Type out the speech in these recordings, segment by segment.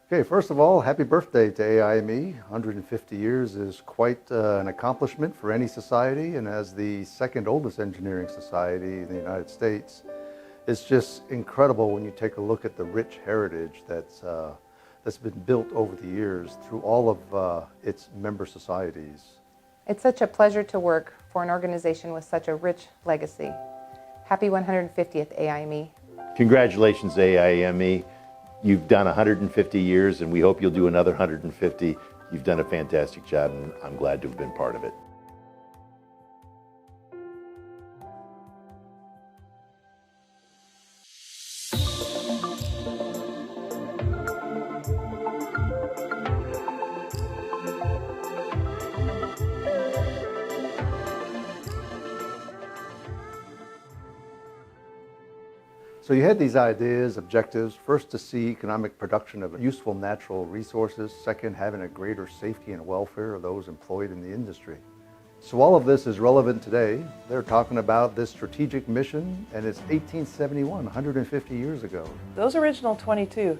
Okay, first of all, happy birthday to AIME. 150 years is quite an accomplishment for any society, and as the second oldest engineering society in the United States, it's just incredible when you take a look at the rich heritage that's been built over the years through all of its member societies. It's such a pleasure to work for an organization with such a rich legacy. Happy 150th AIME. Congratulations, AIME. You've done 150 years, and we hope you'll do another 150. You've done a fantastic job, and I'm glad to have been part of it. So you had these ideas, objectives, first to see economic production of useful natural resources, second, having a greater safety and welfare of those employed in the industry. So all of this is relevant today. They're talking about this strategic mission, and it's 1871, 150 years ago. Those original 22,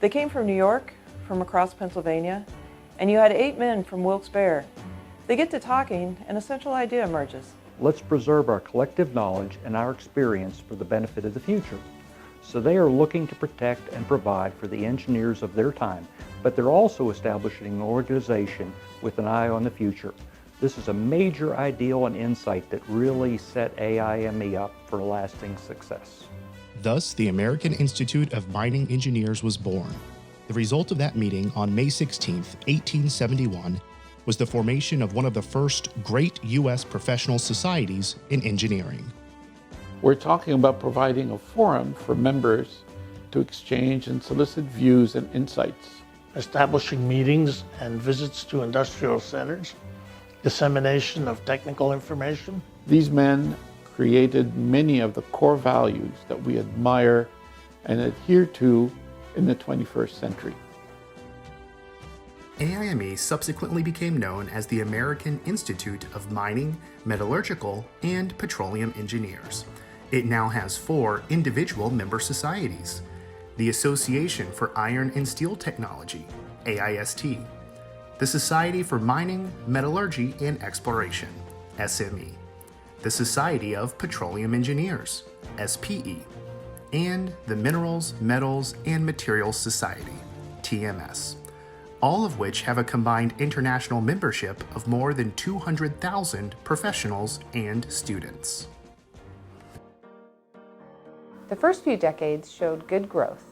they came from New York, from across Pennsylvania, and you had 8 men from Wilkes-Barre. They get to talking, and a central idea emerges. Let's preserve our collective knowledge and our experience for the benefit of the future. So they are looking to protect and provide for the engineers of their time, but they're also establishing an organization with an eye on the future. This is a major ideal and insight that really set AIME up for lasting success. Thus, the American Institute of Mining Engineers was born. The result of that meeting on May 16, 1871, was the formation of one of the first great U.S. professional societies in engineering. We're talking about providing a forum for members to exchange and solicit views and insights. Establishing meetings and visits to industrial centers, dissemination of technical information. These men created many of the core values that we admire and adhere to in the 21st century. AIME subsequently became known as the American Institute of Mining, Metallurgical, and Petroleum Engineers. It now has 4 individual member societies: the Association for Iron and Steel Technology, AIST, the Society for Mining, Metallurgy, and Exploration, SME, the Society of Petroleum Engineers, SPE, and the Minerals, Metals, and Materials Society, TMS. All of which have a combined international membership of more than 200,000 professionals and students. The first few decades showed good growth,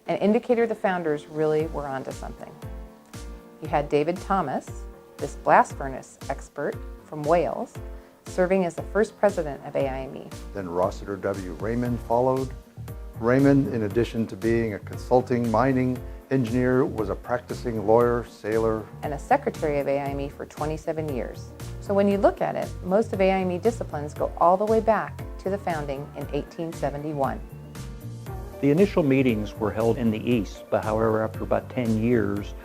an indicator the founders really were onto something. You had David Thomas, this blast furnace expert from Wales, serving as the first president of AIME. Then Rossiter W. Raymond followed. Raymond, in addition to being a consulting mining engineer, was a practicing lawyer, sailor, and a secretary of AIME for 27 years. So when you look at it, most of AIME disciplines go all the way back to the founding in 1871. The initial meetings were held in the East, but however, after about 10 years,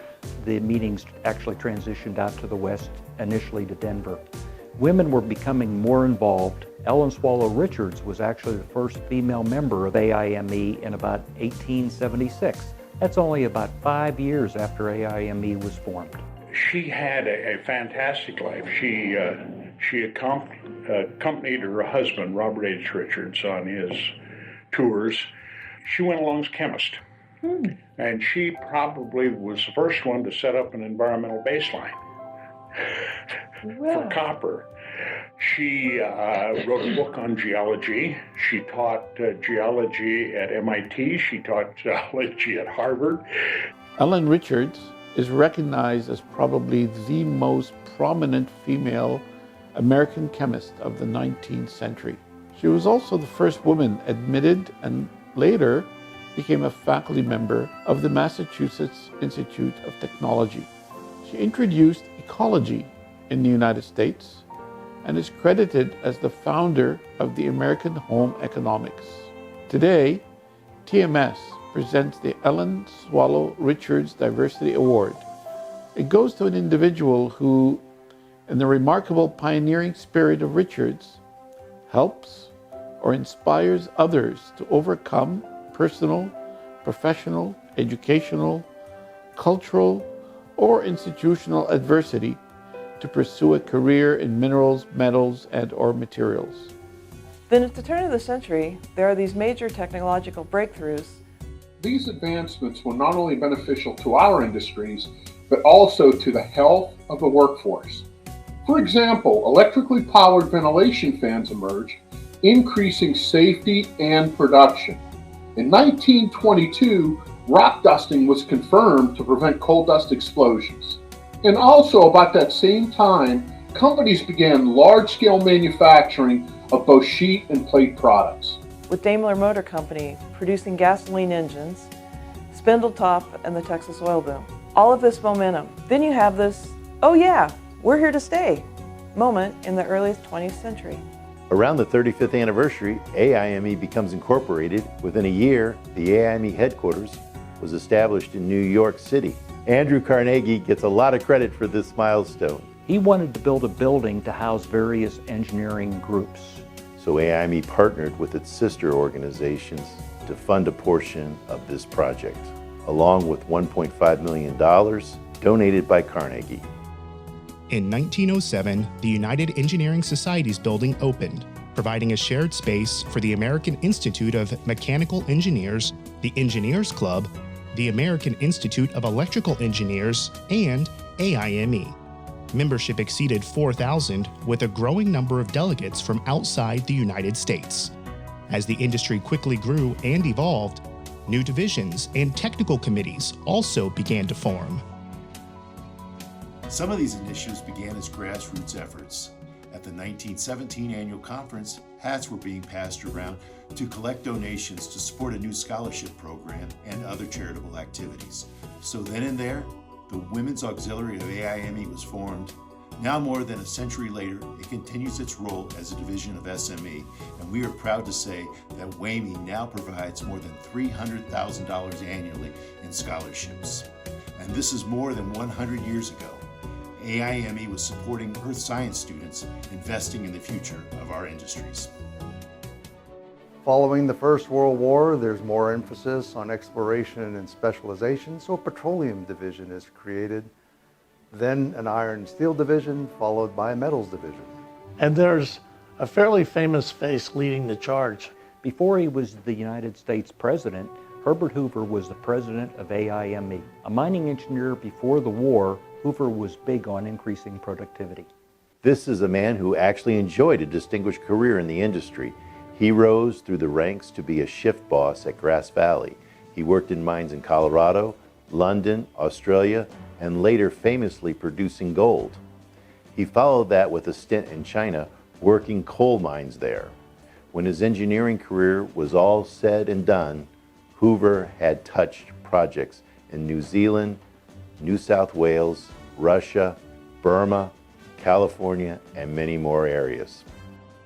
the meetings actually transitioned out to the West, initially to Denver. Women were becoming more involved. Ellen Swallow Richards was actually the first female member of AIME in about 1876. That's only about 5 years after AIME was formed. She had a fantastic life. She accompanied her husband, Robert H. Richards, on his tours. She went along as chemist. And she probably was the first one to set up an environmental baseline for copper. She wrote a book on geology. She taught geology at MIT. She taught geology at Harvard. Ellen Richards is recognized as probably the most prominent female American chemist of the 19th century. She was also the first woman admitted and later became a faculty member of the Massachusetts Institute of Technology. She introduced ecology in the United States and is credited as the founder of the American home economics. Today, TMS presents the Ellen Swallow Richards Diversity Award. It goes to an individual who, in the remarkable pioneering spirit of Richards, helps or inspires others to overcome personal, professional, educational, cultural, or institutional adversity to pursue a career in minerals, metals, and/or materials. Then at the turn of the century, there are these major technological breakthroughs. These advancements were not only beneficial to our industries, but also to the health of the workforce. For example, electrically powered ventilation fans emerged, increasing safety and production. In 1922, rock dusting was confirmed to prevent coal dust explosions. And also about that same time, companies began large-scale manufacturing of both sheet and plate products. With Daimler Motor Company producing gasoline engines, Spindletop, and the Texas oil boom. All of this momentum. Then you have this, oh yeah, we're here to stay moment in the early 20th century. Around the 35th anniversary, AIME becomes incorporated. Within a year, the AIME headquarters was established in New York City. Andrew Carnegie gets a lot of credit for this milestone. He wanted to build a building to house various engineering groups. So AIME partnered with its sister organizations to fund a portion of this project, along with $1.5 million donated by Carnegie. In 1907, the United Engineering Societies building opened, providing a shared space for the American Institute of Mechanical Engineers, the Engineers Club, the American Institute of Electrical Engineers, and AIME. Membership exceeded 4,000, with a growing number of delegates from outside the United States. As the industry quickly grew and evolved, new divisions and technical committees also began to form. Some of these initiatives began as grassroots efforts. At the 1917 annual conference, hats were being passed around to collect donations to support a new scholarship program and other charitable activities. So then and there, the Women's Auxiliary of AIME was formed. Now more than a century later, it continues its role as a division of SME, and we are proud to say that AIME now provides more than $300,000 annually in scholarships. And this is more than 100 years ago. AIME was supporting earth science students, investing in the future of our industries. Following the First World War, there's more emphasis on exploration and specialization, so a petroleum division is created, then an iron and steel division, followed by a metals division. And there's a fairly famous face leading the charge. Before he was the United States President, Herbert Hoover was the president of AIME. A mining engineer before the war, Hoover was big on increasing productivity. This is a man who actually enjoyed a distinguished career in the industry. He rose through the ranks to be a shift boss at Grass Valley. He worked in mines in Colorado, London, Australia, and later famously producing gold. He followed that with a stint in China, working coal mines there. When his engineering career was all said and done, Hoover had touched projects in New Zealand, New South Wales, Russia, Burma, California, and many more areas.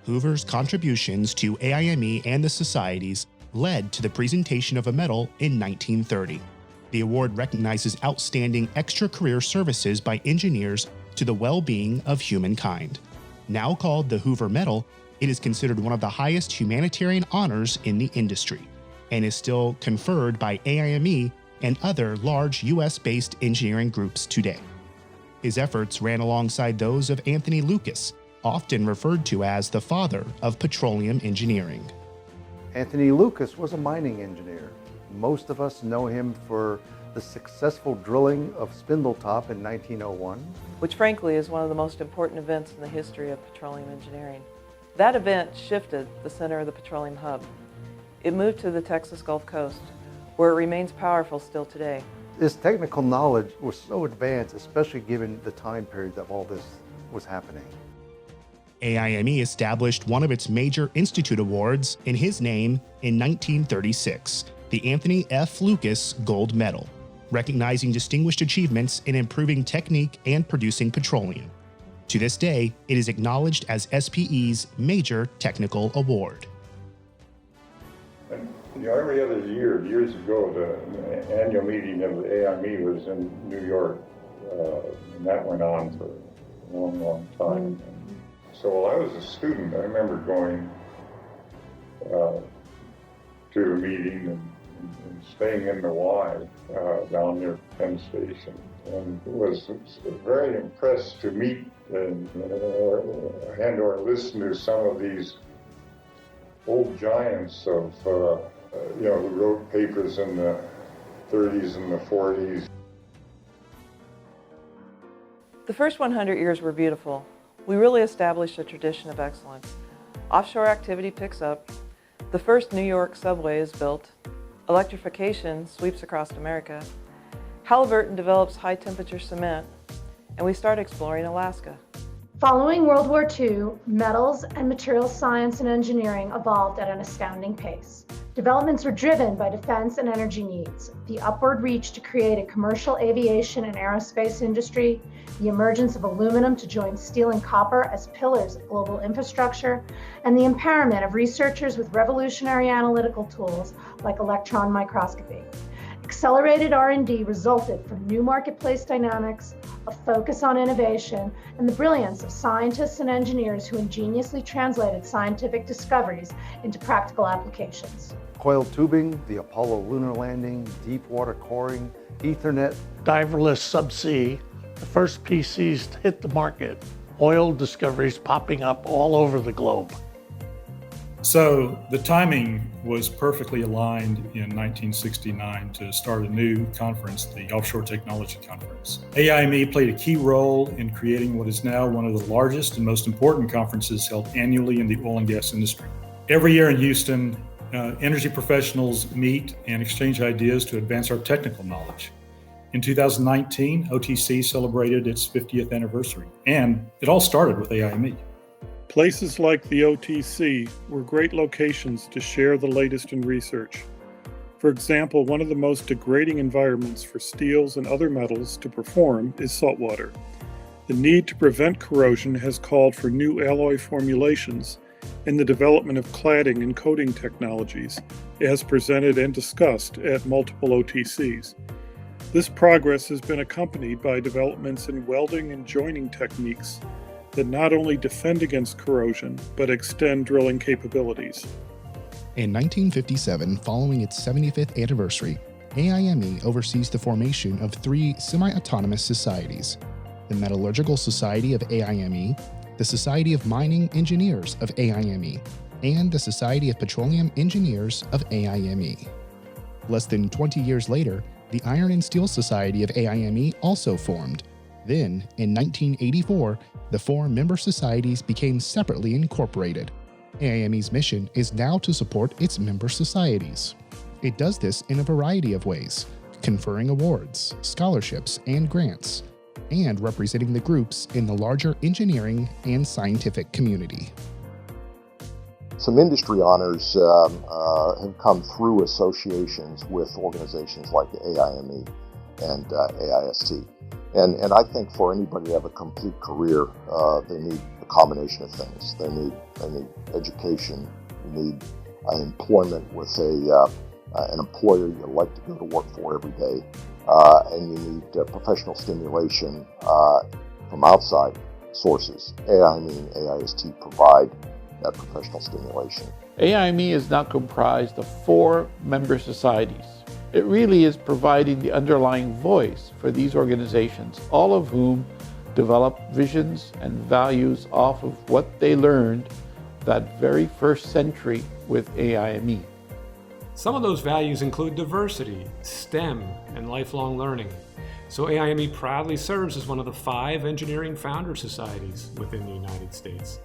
Hoover's contributions to AIME and the societies led to the presentation of a medal in 1930. The award recognizes outstanding extra-career services by engineers to the well-being of humankind. Now called the Hoover Medal, it is considered one of the highest humanitarian honors in the industry, and is still conferred by AIME and other large U.S.-based engineering groups today. His efforts ran alongside those of Anthony Lucas, often referred to as the father of petroleum engineering. Anthony Lucas was a mining engineer. Most of us know him for the successful drilling of Spindletop in 1901. Which frankly is one of the most important events in the history of petroleum engineering. That event shifted the center of the petroleum hub. It moved to the Texas Gulf Coast, where it remains powerful still today. His technical knowledge was so advanced, especially given the time period that all this was happening. AIME established one of its major institute awards in his name in 1936, the Anthony F. Lucas Gold Medal, recognizing distinguished achievements in improving technique and producing petroleum. To this day, it is acknowledged as SPE's major technical award. Every other year, years ago, the annual meeting of the AIME was in New York, and that went on for a long, long time. So while I was a student, I remember going to a meeting and and staying in the Y down near Penn Station, and was very impressed to meet and listen to some of these old giants of who wrote papers in the 30s and the 40s. The first 100 years were beautiful. We really established a tradition of excellence. Offshore activity picks up. The first New York subway is built. Electrification sweeps across America. Halliburton develops high-temperature cement, and we start exploring Alaska. Following World War II, metals and materials science and engineering evolved at an astounding pace. Developments were driven by defense and energy needs, the upward reach to create a commercial aviation and aerospace industry, the emergence of aluminum to join steel and copper as pillars of global infrastructure, and the empowerment of researchers with revolutionary analytical tools like electron microscopy. Accelerated R&D resulted from new marketplace dynamics, a focus on innovation, and the brilliance of scientists and engineers who ingeniously translated scientific discoveries into practical applications. Coiled tubing, the Apollo lunar landing, deep water coring, Ethernet. Diverless subsea, the first PCs to hit the market, oil discoveries popping up all over the globe. So the timing was perfectly aligned in 1969 to start a new conference, the Offshore Technology Conference. AIME played a key role in creating what is now one of the largest and most important conferences held annually in the oil and gas industry. Every year in Houston, energy professionals meet and exchange ideas to advance our technical knowledge. In 2019, OTC celebrated its 50th anniversary, and it all started with AIME. Places like the OTC were great locations to share the latest in research. For example, one of the most degrading environments for steels and other metals to perform is saltwater. The need to prevent corrosion has called for new alloy formulations and the development of cladding and coating technologies, as presented and discussed at multiple OTCs. This progress has been accompanied by developments in welding and joining techniques that not only defend against corrosion, but extend drilling capabilities. In 1957, following its 75th anniversary, AIME oversees the formation of 3 semi-autonomous societies: the Metallurgical Society of AIME, the Society of Mining Engineers of AIME, and the Society of Petroleum Engineers of AIME. Less than 20 years later, the Iron and Steel Society of AIME also formed. Then, in 1984, the 4 member societies became separately incorporated. AIME's mission is now to support its member societies. It does this in a variety of ways, conferring awards, scholarships, and grants, and representing the groups in the larger engineering and scientific community. Some industry honors have come through associations with organizations like AIME and AIST. And I think for anybody to have a complete career, they need a combination of things. They need education, you need employment with an employer you like to go to work for every day, and you need professional stimulation from outside sources. AIME and AIST provide that professional stimulation. AIME is now comprised of 4 member societies. It really is providing the underlying voice for these organizations, all of whom develop visions and values off of what they learned that very first century with AIME. Some of those values include diversity, STEM, and lifelong learning. So AIME proudly serves as one of the 5 engineering founder societies within the United States,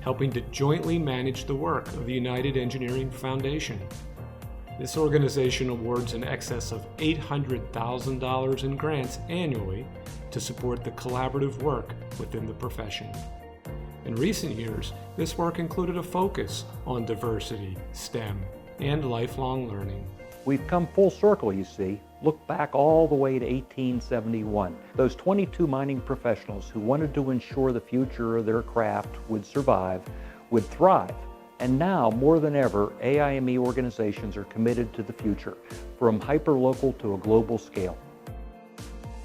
helping to jointly manage the work of the United Engineering Foundation. This organization awards in excess of $800,000 in grants annually to support the collaborative work within the profession. In recent years, this work included a focus on diversity, STEM, and lifelong learning. We've come full circle, you see. Look back all the way to 1871. Those 22 mining professionals who wanted to ensure the future of their craft would survive, would thrive. And now, more than ever, AIME organizations are committed to the future, from hyper-local to a global scale.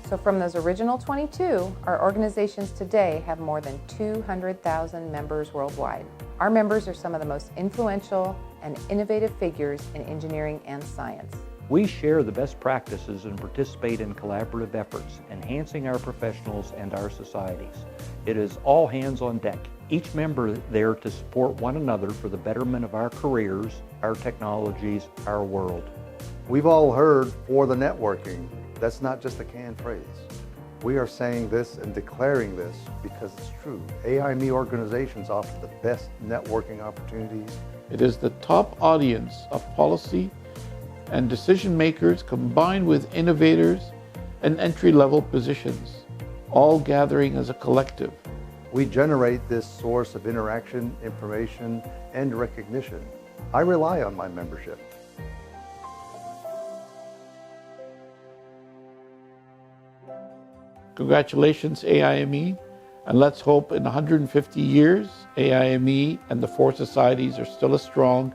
So from those original 22, our organizations today have more than 200,000 members worldwide. Our members are some of the most influential and innovative figures in engineering and science. We share the best practices and participate in collaborative efforts, enhancing our professionals and our societies. It is all hands on deck, each member there to support one another for the betterment of our careers, our technologies, our world. We've all heard for the networking. That's not just a canned phrase. We are saying this and declaring this because it's true. AIME organizations offer the best networking opportunities. It is the top audience of policy and decision makers combined with innovators and entry-level positions, all gathering as a collective. We generate this source of interaction, information, and recognition. I rely on my membership. Congratulations, AIME, and let's hope in 150 years, AIME and the four societies are still as strong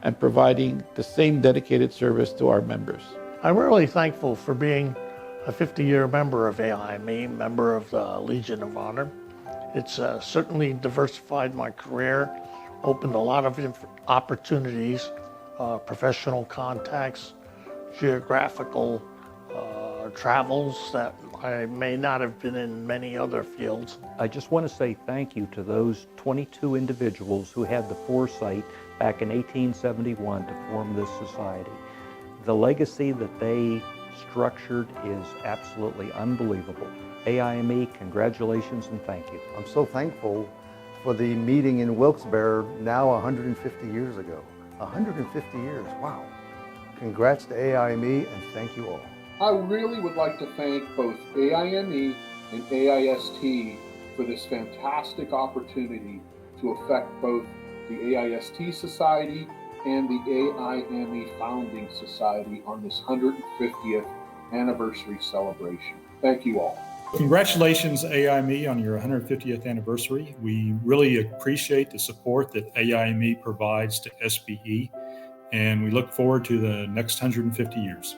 and providing the same dedicated service to our members. I'm really thankful for being a 50-year member of AIME, member of the Legion of Honor. It's certainly diversified my career, opened a lot of opportunities, professional contacts, geographical travels that I may not have been in many other fields. I just want to say thank you to those 22 individuals who had the foresight back in 1871 to form this society. The legacy that they structured is absolutely unbelievable. AIME, congratulations and thank you. I'm so thankful for the meeting in Wilkes-Barre now 150 years ago. 150 years, wow. Congrats to AIME and thank you all. I really would like to thank both AIME and AIST for this fantastic opportunity to affect both the AIST Society and the AIME Founding Society on this 150th anniversary celebration. Thank you all. Congratulations, AIME, on your 150th anniversary. We really appreciate the support that AIME provides to SBE, and we look forward to the next 150 years.